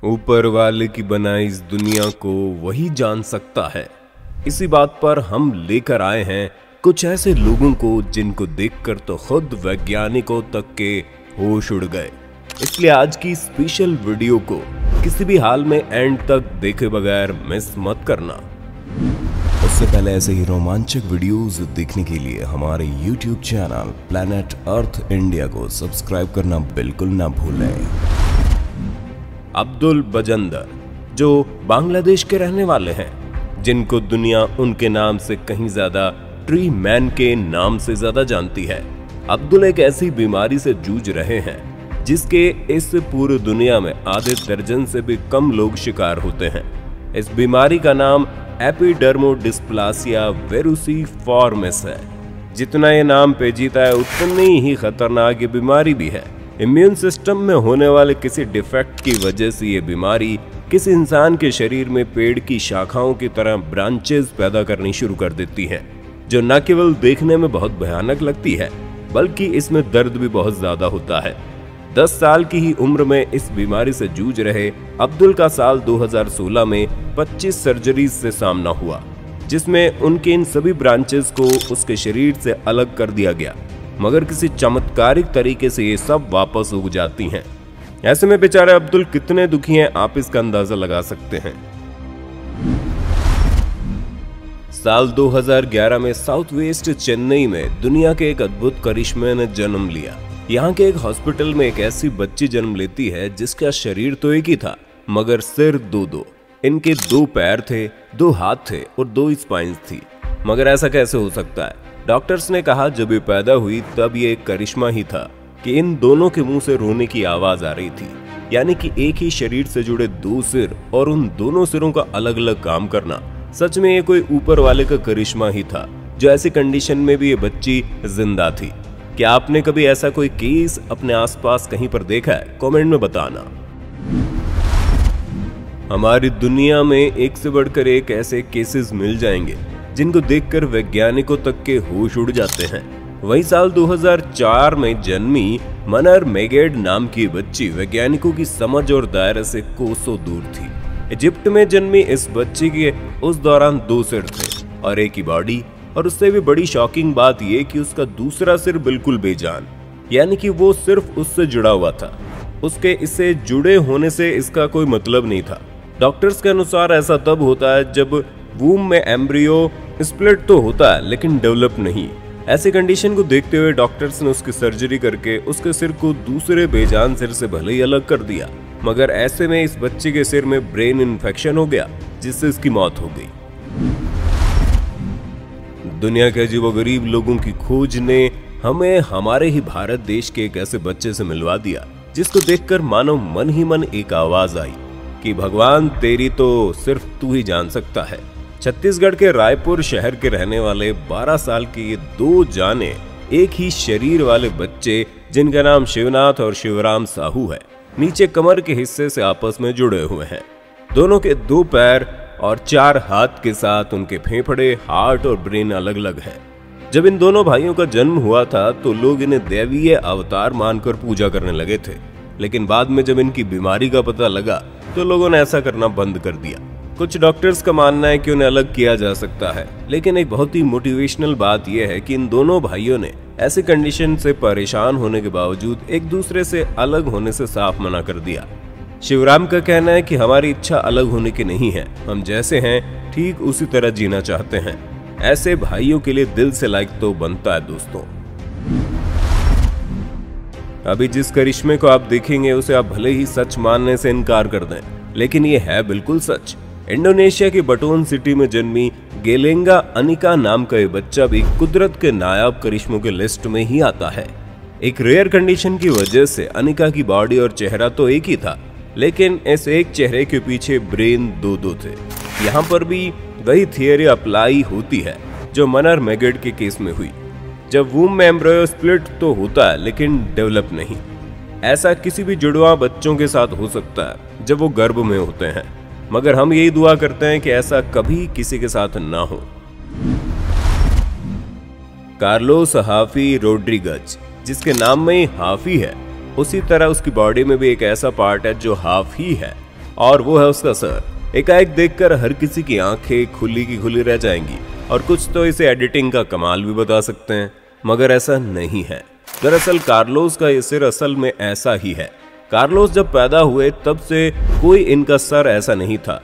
ऊपर वाले की बनाई इस दुनिया को वही जान सकता है। इसी बात पर हम लेकर आए हैं कुछ ऐसे लोगों को जिनको देखकर तो खुद वैज्ञानिकों तक के होश उड़ गए। इसलिए आज की स्पेशल वीडियो को किसी भी हाल में एंड तक देखे बगैर मिस मत करना। उससे पहले ऐसे ही रोमांचक वीडियोस देखने के लिए हमारे YouTube channel planet earth India को सब्सक्राइब करना बिल्कुल ना भूलें। अब्दुल बजंदर जो बांग्लादेश के रहने वाले हैं, जिनको दुनिया उनके नाम से कहीं ज्यादा ट्री मैन के नाम से ज्यादा जानती है। अब्दुल एक ऐसी बीमारी से जूझ रहे हैं जिसके इस पूरी दुनिया में आधे दर्जन से भी कम लोग शिकार होते हैं। इस बीमारी का नाम एपिडर्मोडिस्प्लासिया वेरुसिफॉर्मिस है। जितना ये नाम पेचीदा है उतनी ही खतरनाक ये बीमारी भी है। इम्यून सिस्टम में होने वाले किसी डिफेक्ट की वजह से ये बीमारी किसी इंसान के शरीर में पेड़ की शाखाओं की तरह ब्रांचेस पैदा करनी शुरू कर देती है, जो न केवल देखने में बहुत भयानक लगती है बल्कि इसमें दर्द भी बहुत ज्यादा होता है। 10 साल की ही उम्र में इस बीमारी से जूझ रहे अब्दुल का साल 2016 में 25 सर्जरीज से सामना हुआ, जिसमें उनके इन सभी ब्रांचेस को उसके शरीर से अलग कर दिया गया, मगर किसी चमत्कारिक तरीके से ये सब वापस उग जाती हैं। ऐसे में बेचारे अब्दुल कितने दुखी हैं आप इसका अंदाजा लगा सकते हैं। साल 2011 में साउथ वेस्ट चेन्नई में दुनिया के एक अद्भुत करिश्मे ने जन्म लिया। यहाँ के एक हॉस्पिटल में एक ऐसी बच्ची जन्म लेती है जिसका शरीर तो एक ही था मगर सिर दो। इनके 2 पैर थे, 2 हाथ थे और 2 स्पाइन्स थी। मगर ऐसा कैसे हो सकता है? डॉक्टर्स ने कहा जब ये पैदा हुई तब ये एक करिश्मा ही था कि इन दोनों के मुंह से रोने की आवाज आ रही थी। यानी कि एक ही शरीर से जुड़े 2 सिर और उन दोनों सिरों का अलग अलग काम करना, सच में ये कोई ऊपर वाले का करिश्मा ही था जो ऐसी कंडीशन में भी ये बच्ची जिंदा थी। क्या आपने कभी ऐसा कोई केस अपने आसपास कहीं पर देखा है? कमेंट में बताना। हमारी दुनिया में एक से बढ़कर एक ऐसे केसेस मिल जाएंगे जिनको देखकर वैज्ञानिकों तक के होश उड़ जाते हैं। वही साल 2004 में जन्मी मनर मेगेड नाम की बच्ची वैज्ञानिकों की समझ और दायरे से कोसों दूर थी। इजिप्ट में जन्मी इस बच्ची के उस दौरान 2 सिर थे और एक ही बॉडी, और उससे भी बड़ी शॉकिंग बात यह कि उसका दूसरा सिर बिल्कुल बेजान, यानी कि वो सिर्फ उससे जुड़ा हुआ था। उसके इससे जुड़े होने से इसका कोई मतलब नहीं था। डॉक्टर्स के अनुसार ऐसा तब होता है जब वूम में एम्ब्रियो स्प्लिट तो होता है लेकिन डेवलप नहीं। ऐसी कंडीशन को देखते हुए डॉक्टर्स ने उसकी सर्जरी करके उसके सिर को दूसरे बेजान सिर से भले ही अलग कर दिया, मगर ऐसे में इस बच्चे के सिर में ब्रेन इन्फेक्शन हो गया जिससे इसकी मौत हो गई। दुनिया के अजीबोगरीब लोगों की खोज ने हमें हमारे ही भारत देश के एक ऐसे बच्चे से मिलवा दिया जिसको देखकर मानो मन ही मन एक आवाज आई कि भगवान तेरी तो सिर्फ तू ही जान सकता है। छत्तीसगढ़ के रायपुर शहर के रहने वाले 12 साल के ये 2 जाने एक ही शरीर वाले बच्चे, जिनका नाम शिवनाथ और शिवराम साहू है, नीचे कमर के हिस्से से आपस में जुड़े हुए हैं। दोनों के 2 पैर और 4 हाथ के साथ उनके फेफड़े, हार्ट और ब्रेन अलग अलग है। जब इन दोनों भाइयों का जन्म हुआ था तो लोग इन्हें दैवीय अवतार मानकर पूजा करने लगे थे, लेकिन बाद में जब इनकी बीमारी का पता लगा तो लोगों ने ऐसा करना बंद कर दिया। कुछ डॉक्टर्स का मानना है कि उन्हें अलग किया जा सकता है, लेकिन एक बहुत ही मोटिवेशनल बात यह है कि इन दोनों भाइयों ने ऐसी कंडीशन से परेशान होने के बावजूद एक दूसरे से अलग होने से साफ मना कर दिया। शिवराम का कहना है कि हमारी इच्छा अलग होने की नहीं है, हम जैसे हैं ठीक उसी तरह जीना चाहते हैं। ऐसे भाइयों के लिए दिल से लाइक तो बनता है दोस्तों। अभी जिस करिश्मे को आप देखेंगे उसे आप भले ही सच मानने से इनकार कर दें, लेकिन ये है बिल्कुल सच। इंडोनेशिया की बटोन सिटी में जन्मी गेलेंगा अनिका नाम का ये बच्चा भी कुदरत के नायाब करिश्मों के लिस्ट में ही आता है। एक रेयर कंडीशन की वजह से अनिका की बॉडी और चेहरा तो एक ही था, लेकिन इस एक चेहरे के पीछे ब्रेन 2 थे। यहाँ पर भी वही थियरी अप्लाई होती है जो मनर मेगेड के केस में हुई, जब वूम में एम्ब्रियो स्प्लिट तो होता है लेकिन डेवलप नहीं। ऐसा किसी भी जुड़वा बच्चों के साथ हो सकता है जब वो गर्भ में होते हैं, मगर हम यही दुआ करते हैं कि ऐसा कभी किसी के साथ ना हो। कार्लोस हाफी रोड्रिगज, जिसके नाम में ही हाफी है, उसी तरह उसकी बॉडी में भी एक ऐसा पार्ट है जो हाफ ही है। और वो है उसका सर। एकाएक देखकर हर किसी की आंखें खुली की खुली रह जाएंगी और कुछ तो इसे एडिटिंग का कमाल भी बता सकते हैं, मगर ऐसा नहीं है। दरअसल कार्लोस का ये सिर असल में ऐसा ही है। कार्लोस जब पैदा हुए तब से कोई इनका सर ऐसा नहीं था,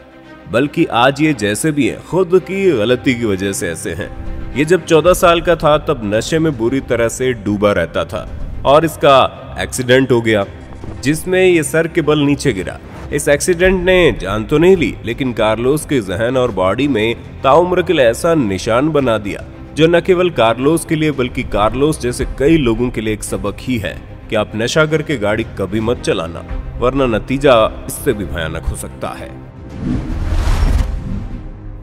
बल्कि आज ये जैसे भी हैं खुद की गलती की वजह से ऐसे हैं। ये जब 14 साल का था तब नशे में बुरी तरह से डूबा रहता था और इसका एक्सीडेंट हो गया जिसमें ये सर के बल नीचे गिरा। इस एक्सीडेंट ने जान तो नहीं ली, लेकिन कार्लोस के जहन और बॉडी में ताउम्र के लिए ऐसा निशान बना दिया जो न केवल कार्लोस के लिए बल्कि कार्लोस जैसे कई लोगों के लिए एक सबक ही है कि आप नशा करके गाड़ी कभी मत चलाना, वरना नतीजा इससे भी भयानक हो सकता है।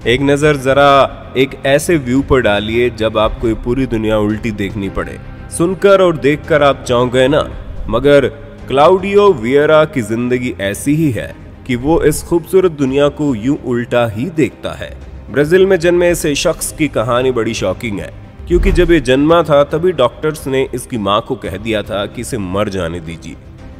एक नजर जरा एक ऐसे व्यू पर डालिए जब आपको ये पूरी दुनिया उल्टी देखनी पड़े। सुनकर और देखकर आप चौंक गए ना, मगर क्लाउडियो वियरा की जिंदगी ऐसी ही है कि वो इस खूबसूरत दुनिया को यूं उल्टा ही देखता है। ब्राजील में जन्मे इस शख्स की कहानी बड़ी शॉकिंग है, क्योंकि जब ये जन्मा था तभी डॉक्टर्स ने इसकी मां को कह दिया था कि इसे मर जाने दीजिए।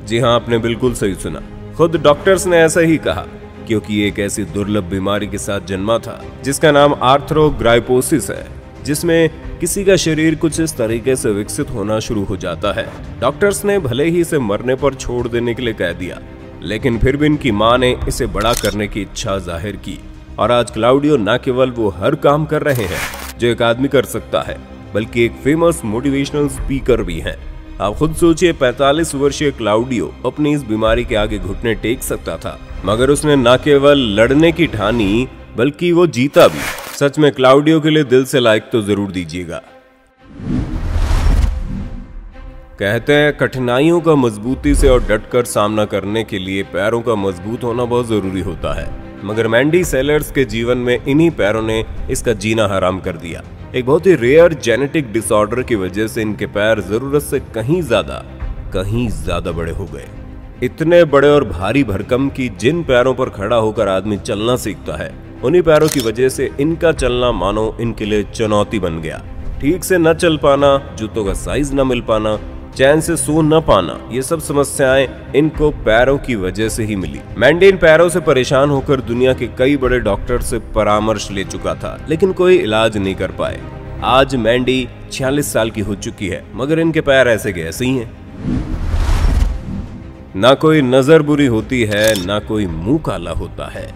जी हाँ, आपने बिल्कुल सही सुना, खुद डॉक्टर्स ने ऐसा ही कहा, क्योंकि ये एक ऐसी दुर्लभ बीमारी के साथ जन्मा था जिसका नाम आर्थ्रोग्राइपोसिस है, जिसमें किसी का शरीर कुछ इस तरीके से विकसित होना शुरू हो जाता है। डॉक्टर्स ने भले ही इसे मरने पर छोड़ देने के लिए कह दिया, लेकिन फिर भी इनकी मां ने इसे बड़ा करने की इच्छा जाहिर की और आज क्लाउडियो न केवल वो हर काम कर रहे हैं जो एक आदमी कर सकता है, बल्कि एक फेमस मोटिवेशनल स्पीकर भी हैं। आप खुद सोचिए, 45 वर्षीय क्लाउडियो अपनी इस बीमारी के आगे घुटने टेक सकता था, मगर उसने न केवल लड़ने की ठानी बल्कि वो जीता भी। सच में क्लाउडियो के लिए दिल से लाइक तो जरूर दीजिएगा। कहते हैं कठिनाइयों का मजबूती से और डटकर सामना करने के लिए पैरों का मजबूत होना बहुत जरूरी होता है, मगर मैंडी सेलर्स के जीवन में इन्हीं पैरों ने इसका जीना हराम कर दिया। एक बहुत ही रेयर जेनेटिक डिसऑर्डर की वजह से इनके पैर जरूरत से कहीं ज्यादा बड़े हो गए। इतने बड़े और भारी भरकम कि जिन पैरों पर खड़ा होकर आदमी चलना सीखता है, उन्हीं पैरों की वजह से इनका चलना मानो इनके लिए चुनौती बन गया। ठीक से न चल पाना, जूतों का साइज न मिल पाना, चैन से सो न पाना, ये सब समस्याएं इनको पैरों की वजह से ही मिली। मैंडी इन पैरों से परेशान होकर दुनिया के कई बड़े डॉक्टर से परामर्श ले चुका था, लेकिन कोई इलाज नहीं कर पाए। आज मैंडी 46 साल की हो चुकी है, मगर इनके पैर ऐसे के ऐसे ही हैं। ना कोई नजर बुरी होती है, ना कोई मुंह काला होता है,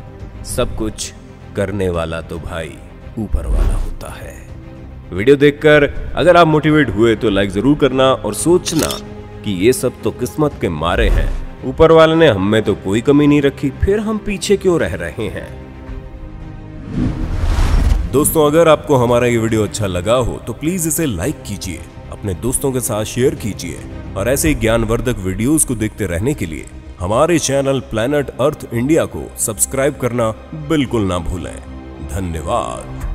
सब कुछ करने वाला तो भाई ऊपर वाला होता है। वीडियो देखकर अगर आप मोटिवेट हुए तो लाइक जरूर करना और सोचना कि ये सब तो किस्मत के मारे हैं, ऊपर वाले ने हम में तो कोई कमी नहीं रखी, फिर हम पीछे क्यों रह रहे हैं। दोस्तों, अगर आपको हमारा ये वीडियो अच्छा लगा हो तो प्लीज इसे लाइक कीजिए, अपने दोस्तों के साथ शेयर कीजिए और ऐसे ही ज्ञानवर्धक वीडियोस को देखते रहने के लिए हमारे चैनल प्लैनेट अर्थ इंडिया को सब्सक्राइब करना बिल्कुल ना भूलें। धन्यवाद।